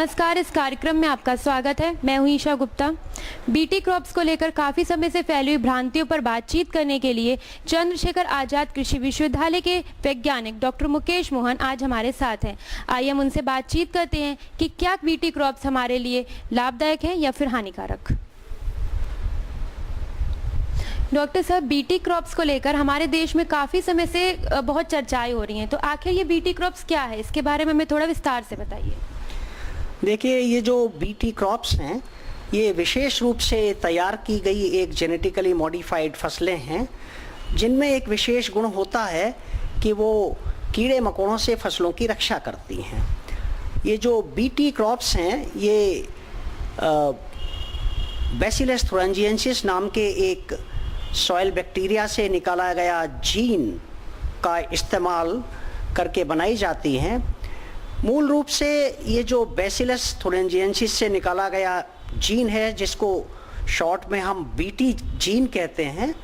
नमस्कार, इस कार्यक्रम में आपका स्वागत है। मैं हूं ईशा गुप्ता। बीटी क्रॉप्स को लेकर काफ़ी समय से फैली हुई भ्रांतियों पर बातचीत करने के लिए चंद्रशेखर आजाद कृषि विश्वविद्यालय के वैज्ञानिक डॉक्टर मुकेश मोहन आज हमारे साथ हैं। आइए हम उनसे बातचीत करते हैं कि क्या बीटी क्रॉप्स हमारे लिए लाभदायक है या फिर हानिकारक। डॉक्टर साहब, बीटी क्रॉप्स को लेकर हमारे देश में काफ़ी समय से बहुत चर्चाएं हो रही हैं, तो आखिर ये बीटी क्रॉप्स क्या है, इसके बारे में हमें थोड़ा विस्तार से बताइए। देखिए, ये जो बीटी क्रॉप्स हैं ये विशेष रूप से तैयार की गई एक जेनेटिकली मॉडिफाइड फसलें हैं जिनमें एक विशेष गुण होता है कि वो कीड़े मकोड़ों से फसलों की रक्षा करती हैं। ये जो बीटी क्रॉप्स हैं ये बैसिलस थुरिंजिएंसिस नाम के एक सॉइल बैक्टीरिया से निकाला गया जीन का इस्तेमाल करके बनाई जाती हैं। मूल रूप से ये जो बैसिलस थुरिंजिएंसिस से निकाला गया जीन है, जिसको शॉर्ट में हम बीटी जीन कहते हैं,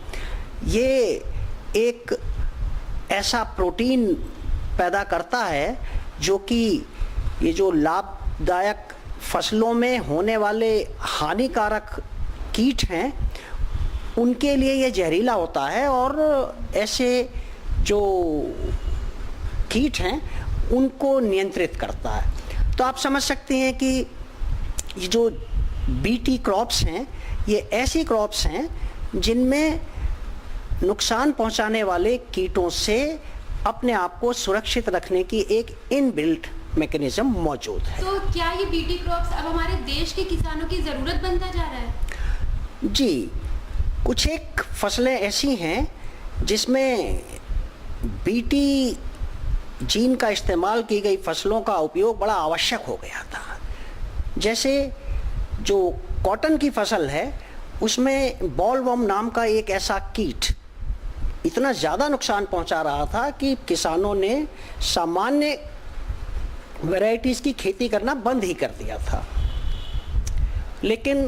ये एक ऐसा प्रोटीन पैदा करता है जो कि ये जो लाभदायक फसलों में होने वाले हानिकारक कीट हैं उनके लिए ये जहरीला होता है और ऐसे जो कीट हैं उनको नियंत्रित करता है। तो आप समझ सकते हैं कि ये जो बीटी क्रॉप्स हैं ये ऐसी क्रॉप्स हैं जिनमें नुकसान पहुंचाने वाले कीटों से अपने आप को सुरक्षित रखने की एक इनबिल्ट मैकेनिज्म मौजूद है। तो क्या ये बीटी क्रॉप्स अब हमारे देश के किसानों की ज़रूरत बनता जा रहा है? जी, कुछ एक फसलें ऐसी हैं जिसमें बीटी जीन का इस्तेमाल की गई फसलों का उपयोग बड़ा आवश्यक हो गया था। जैसे जो कॉटन की फसल है उसमें बॉलवर्म नाम का एक ऐसा कीट इतना ज़्यादा नुकसान पहुंचा रहा था कि किसानों ने सामान्य वैरायटीज़ की खेती करना बंद ही कर दिया था। लेकिन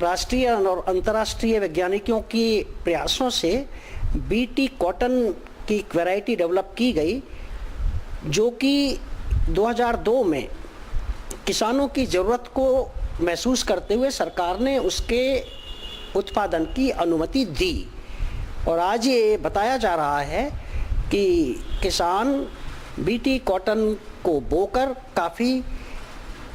राष्ट्रीय और अंतर्राष्ट्रीय वैज्ञानिकों के प्रयासों से बीटी कॉटन की एक वैरायटी डेवलप की गई जो कि 2002 में किसानों की ज़रूरत को महसूस करते हुए सरकार ने उसके उत्पादन की अनुमति दी। और आज ये बताया जा रहा है कि किसान बीटी कॉटन को बोकर काफ़ी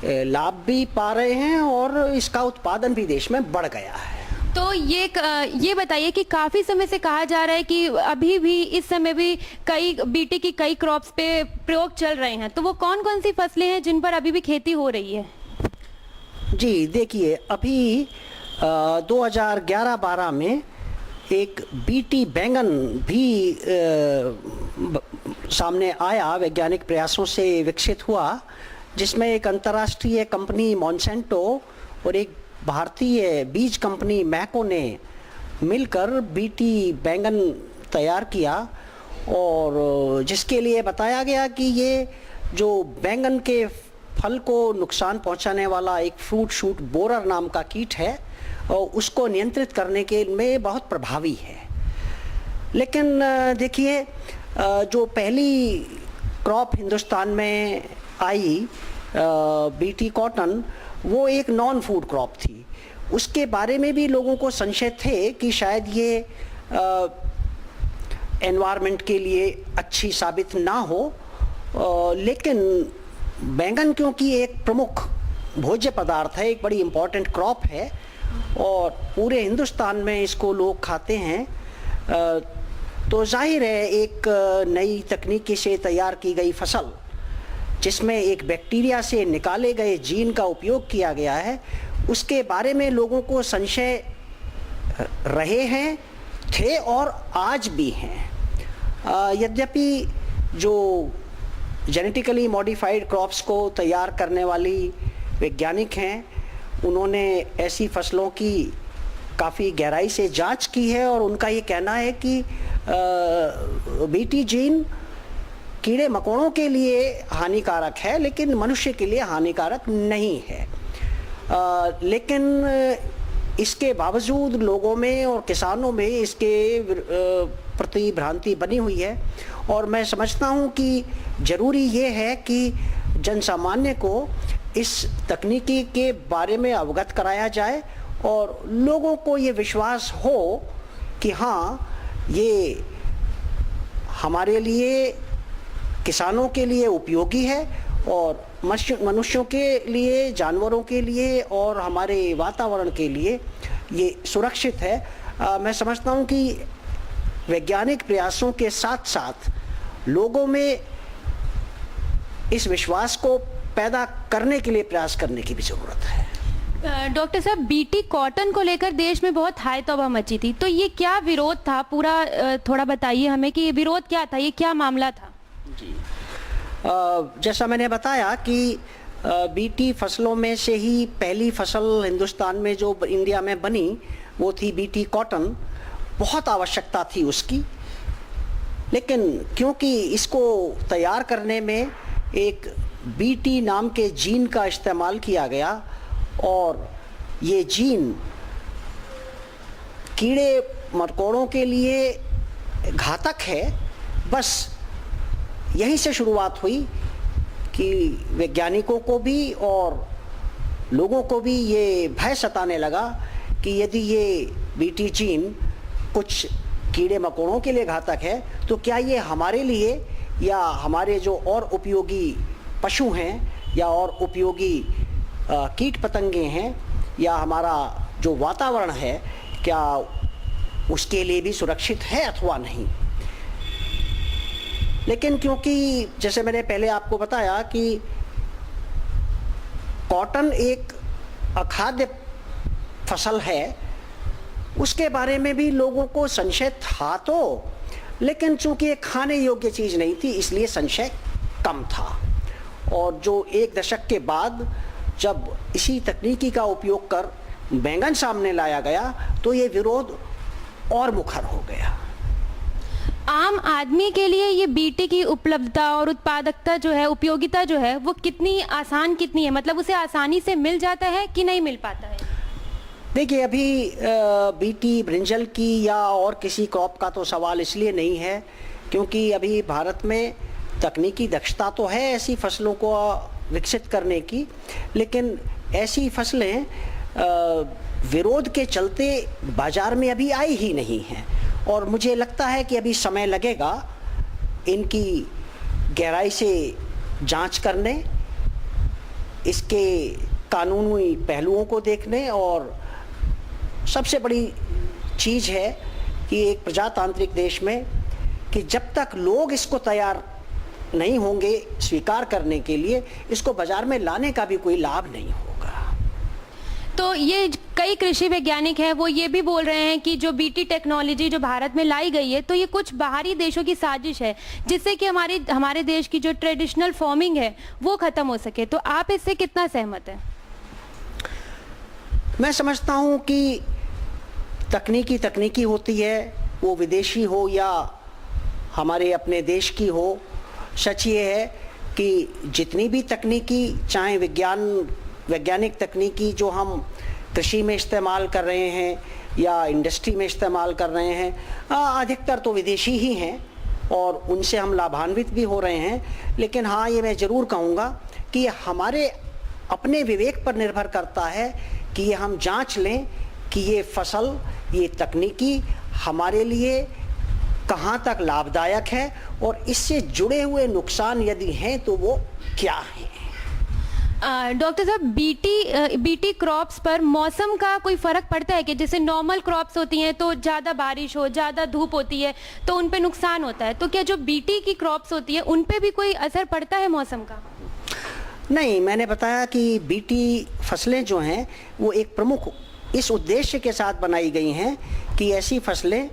लाभ भी पा रहे हैं और इसका उत्पादन भी देश में बढ़ गया है। तो ये बताइए कि काफ़ी समय से कहा जा रहा है कि अभी भी इस समय भी कई बीटी की कई क्रॉप्स पे प्रयोग चल रहे हैं, तो वो कौन कौन सी फसलें हैं जिन पर अभी भी खेती हो रही है? जी देखिए, अभी 2011-12 में एक बीटी बैंगन भी सामने आया, वैज्ञानिक प्रयासों से विकसित हुआ, जिसमें एक अंतर्राष्ट्रीय कंपनी मॉन्सेंटो और एक भारतीय बीज कंपनी मैको ने मिलकर बीटी बैंगन तैयार किया और जिसके लिए बताया गया कि ये जो बैंगन के फल को नुकसान पहुंचाने वाला एक फ्रूट शूट बोरर नाम का कीट है और उसको नियंत्रित करने के में बहुत प्रभावी है। लेकिन देखिए, जो पहली क्रॉप हिंदुस्तान में आई बीटी कॉटन, वो एक नॉन फूड क्रॉप थी। उसके बारे में भी लोगों को संशय थे कि शायद ये एनवायरनमेंट के लिए अच्छी साबित ना हो, लेकिन बैंगन क्योंकि एक प्रमुख भोज्य पदार्थ है, एक बड़ी इम्पोर्टेंट क्रॉप है और पूरे हिंदुस्तान में इसको लोग खाते हैं, तो जाहिर है एक नई तकनीकी से तैयार की गई फसल जिसमें एक बैक्टीरिया से निकाले गए जीन का उपयोग किया गया है, उसके बारे में लोगों को संशय रहे हैं, थे और आज भी हैं। यद्यपि जो जेनेटिकली मॉडिफाइड क्रॉप्स को तैयार करने वाली वैज्ञानिक हैं उन्होंने ऐसी फसलों की काफ़ी गहराई से जांच की है और उनका ये कहना है कि बीटी जीन कीड़े मकोड़ों के लिए हानिकारक है लेकिन मनुष्य के लिए हानिकारक नहीं है। लेकिन इसके बावजूद लोगों में और किसानों में इसके प्रति भ्रांति बनी हुई है और मैं समझता हूँ कि ज़रूरी ये है कि जनसामान्य को इस तकनीकी के बारे में अवगत कराया जाए और लोगों को ये विश्वास हो कि हाँ, ये हमारे लिए, किसानों के लिए उपयोगी है और मनुष्यों के लिए, जानवरों के लिए और हमारे वातावरण के लिए ये सुरक्षित है। मैं समझता हूँ कि वैज्ञानिक प्रयासों के साथ साथ लोगों में इस विश्वास को पैदा करने के लिए प्रयास करने की भी ज़रूरत है। डॉक्टर साहब, बीटी कॉटन को लेकर देश में बहुत हाय तौबा मची थी, तो ये क्या विरोध था पूरा, थोड़ा बताइए हमें कि ये विरोध क्या था, ये क्या मामला था? जी, जैसा मैंने बताया कि बीटी फसलों में से ही पहली फसल हिंदुस्तान में जो इंडिया में बनी वो थी बीटी कॉटन। बहुत आवश्यकता थी उसकी, लेकिन क्योंकि इसको तैयार करने में एक बीटी नाम के जीन का इस्तेमाल किया गया और ये जीन कीड़े मकोड़ों के लिए घातक है, बस यहीं से शुरुआत हुई कि वैज्ञानिकों को भी और लोगों को भी ये भय सताने लगा कि यदि ये बीटी जीन कुछ कीड़े मकोड़ों के लिए घातक है तो क्या ये हमारे लिए या हमारे जो और उपयोगी पशु हैं या और उपयोगी कीट पतंगे हैं या हमारा जो वातावरण है, क्या उसके लिए भी सुरक्षित है अथवा नहीं। लेकिन क्योंकि जैसे मैंने पहले आपको बताया कि कॉटन एक अखाद्य फसल है, उसके बारे में भी लोगों को संशय था तो, लेकिन चूंकि ये खाने योग्य चीज़ नहीं थी इसलिए संशय कम था। और जो एक दशक के बाद जब इसी तकनीकी का उपयोग कर बैंगन सामने लाया गया तो ये विरोध और मुखर हो गया। आम आदमी के लिए ये बीटी की उपलब्धता और उत्पादकता जो है, उपयोगिता जो है, वो कितनी आसान कितनी है, मतलब उसे आसानी से मिल जाता है कि नहीं मिल पाता है? देखिए, अभी बीटी ब्रिंजल की या और किसी क्रॉप का तो सवाल इसलिए नहीं है क्योंकि अभी भारत में तकनीकी दक्षता तो है ऐसी फसलों को विकसित करने की, लेकिन ऐसी फसलें विरोध के चलते बाजार में अभी आई ही नहीं हैं और मुझे लगता है कि अभी समय लगेगा इनकी गहराई से जांच करने, इसके कानूनी पहलुओं को देखने, और सबसे बड़ी चीज़ है कि एक प्रजातांत्रिक देश में कि जब तक लोग इसको तैयार नहीं होंगे स्वीकार करने के लिए, इसको बाजार में लाने का भी कोई लाभ नहीं होगा। तो ये कई कृषि वैज्ञानिक हैं, वो ये भी बोल रहे हैं कि जो बीटी टेक्नोलॉजी जो भारत में लाई गई है तो ये कुछ बाहरी देशों की साजिश है जिससे कि हमारे देश की जो ट्रेडिशनल फार्मिंग है वो खत्म हो सके। तो आप इससे कितना सहमत हैं? मैं समझता हूँ कि तकनीकी होती है, वो विदेशी हो या हमारे अपने देश की हो। सच ये है कि जितनी भी तकनीकी, चाहे वैज्ञानिक तकनीकी जो हम कृषि में इस्तेमाल कर रहे हैं या इंडस्ट्री में इस्तेमाल कर रहे हैं, अधिकतर तो विदेशी ही हैं और उनसे हम लाभान्वित भी हो रहे हैं। लेकिन हाँ, ये मैं ज़रूर कहूँगा कि हमारे अपने विवेक पर निर्भर करता है कि ये हम जांच लें कि ये फसल, ये तकनीकी हमारे लिए कहाँ तक लाभदायक है और इससे जुड़े हुए नुकसान यदि हैं तो वो क्या हैं। डॉक्टर साहब, बीटी क्रॉप्स पर मौसम का कोई फ़र्क पड़ता है कि जैसे नॉर्मल क्रॉप्स होती हैं तो ज़्यादा बारिश हो, ज़्यादा धूप होती है तो उन पे नुकसान होता है, तो क्या जो बीटी की क्रॉप्स होती है उन पे भी कोई असर पड़ता है मौसम का? नहीं, मैंने बताया कि बीटी फसलें जो हैं वो एक प्रमुख इस उद्देश्य के साथ बनाई गई हैं कि ऐसी फसलें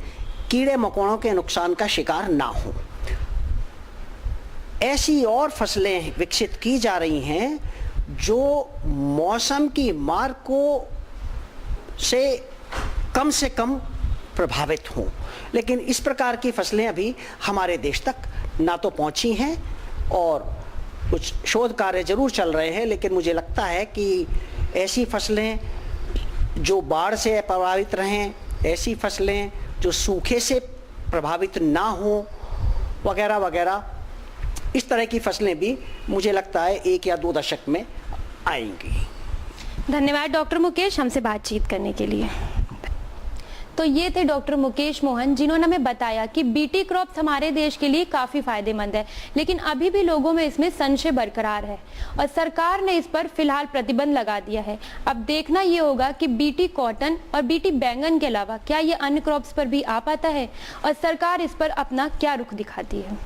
कीड़े मकोड़ों के नुकसान का शिकार ना हो। ऐसी और फसलें विकसित की जा रही हैं जो मौसम की मार को से कम प्रभावित हों, लेकिन इस प्रकार की फसलें अभी हमारे देश तक ना तो पहुंची हैं और कुछ शोध कार्य जरूर चल रहे हैं, लेकिन मुझे लगता है कि ऐसी फसलें जो बाढ़ से प्रभावित रहें, ऐसी फसलें जो सूखे से प्रभावित ना हो, वगैरह वगैरह, इस तरह की फसलें भी मुझे लगता है 1 या 2 दशक में आएंगी। धन्यवाद डॉक्टर मुकेश, हमसे बातचीत करने के लिए। तो ये थे डॉक्टर मुकेश मोहन, जिन्होंने हमें बताया कि बीटी क्रॉप्स हमारे देश के लिए काफी फायदेमंद है, लेकिन अभी भी लोगों में इसमें संशय बरकरार है और सरकार ने इस पर फिलहाल प्रतिबंध लगा दिया है। अब देखना ये होगा कि बीटी कॉटन और बीटी बैंगन के अलावा क्या ये अन्य क्रॉप्स पर भी आ पाता है और सरकार इस पर अपना क्या रुख दिखाती है।